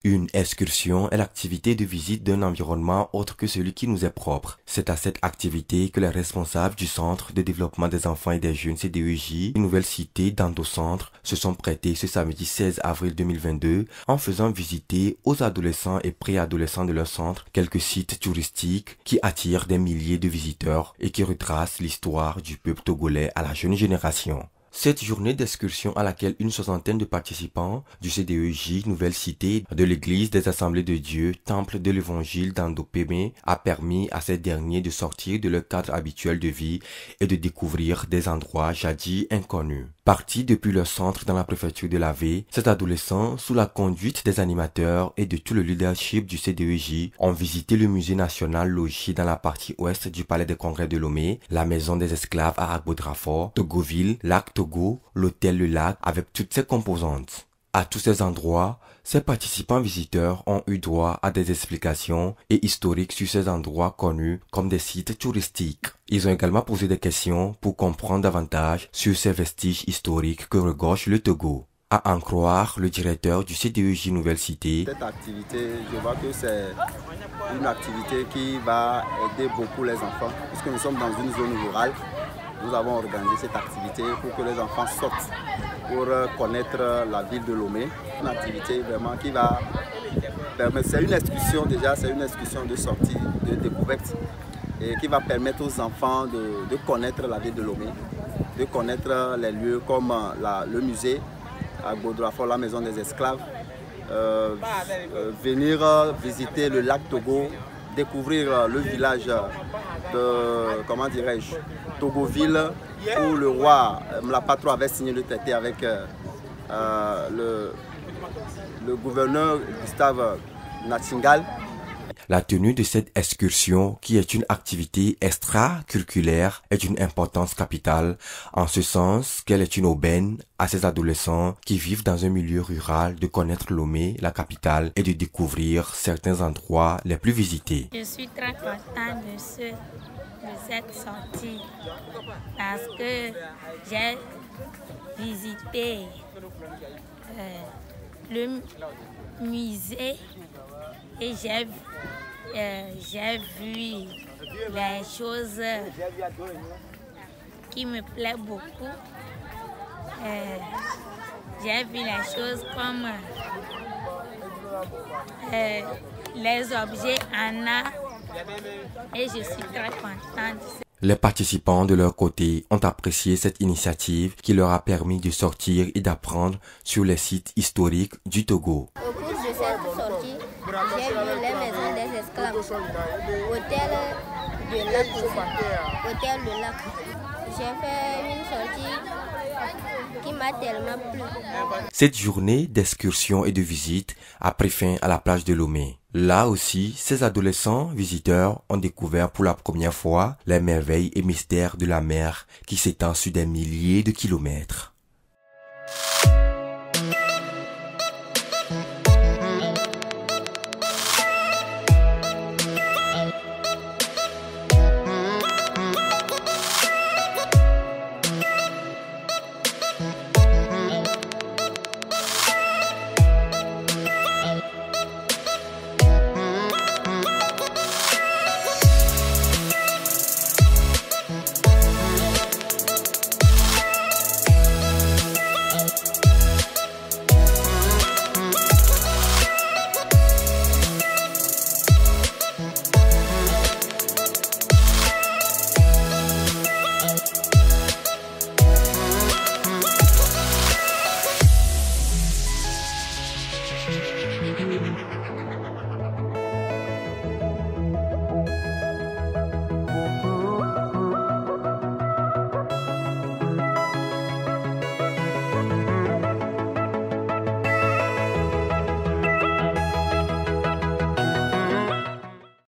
Une excursion est l'activité de visite d'un environnement autre que celui qui nous est propre. C'est à cette activité que les responsables du Centre de développement des enfants et des jeunes CDEJ, Nouvelle Cité d'Endocentre, se sont prêtés ce samedi 16 avril 2022 en faisant visiter aux adolescents et préadolescents de leur centre quelques sites touristiques qui attirent des milliers de visiteurs et qui retracent l'histoire du peuple togolais à la jeune génération. Cette journée d'excursion à laquelle une soixantaine de participants du CDEJ Nouvelle Cité de l'Église des Assemblées de Dieu, Temple de l'Évangile d'Andopémé, a permis à ces derniers de sortir de leur cadre habituel de vie et de découvrir des endroits jadis inconnus. Partis depuis leur centre dans la préfecture de l'Avé, ces adolescents, sous la conduite des animateurs et de tout le leadership du CDEJ, ont visité le musée national logé dans la partie ouest du palais des congrès de Lomé, la maison des esclaves à Agbodrafort, Togoville, Lac Togo, l'hôtel Le Lac avec toutes ses composantes. À tous ces endroits, ces participants visiteurs ont eu droit à des explications et historiques sur ces endroits connus comme des sites touristiques. Ils ont également posé des questions pour comprendre davantage sur ces vestiges historiques que regorge le Togo. À en croire le directeur du CDEJ Nouvelle Cité. Cette activité, je vois que c'est une activité qui va aider beaucoup les enfants, puisque nous sommes dans une zone rurale. Nous avons organisé cette activité pour que les enfants sortent, pour connaître la ville de Lomé. Une activité vraiment qui va permettre, c'est une excursion déjà, c'est une excursion de sortie, de découverte, et qui va permettre aux enfants de connaître la ville de Lomé, de connaître les lieux comme le musée, à Agbodrafort, la maison des esclaves, venir visiter le lac Togo, découvrir le village de, comment dirais-je, Togoville, où le roi Mlapatro avait signé le traité avec le gouverneur Gustave Natchingal. La tenue de cette excursion, qui est une activité extracurriculaire, est d'une importance capitale, en ce sens qu'elle est une aubaine à ces adolescents qui vivent dans un milieu rural de connaître Lomé, la capitale, et de découvrir certains endroits les plus visités. Je suis très contente de cette sortie parce que j'ai visité le musée et j'ai vu les choses qui me plaisent beaucoup. J'ai vu les choses comme les objets en art et je suis très contente. Les participants de leur côté ont apprécié cette initiative qui leur a permis de sortir et d'apprendre sur les sites historiques du Togo. Au cours de cette sortie, j'ai vu les maisons des esclaves, hôtel de lac aussi, hôtel de lac. J'ai fait une sortie qui m'a tellement plu. Cette journée d'excursion et de visite a pris fin à la plage de Lomé. Là aussi, ces adolescents visiteurs ont découvert pour la première fois les merveilles et mystères de la mer qui s'étend sur des milliers de kilomètres.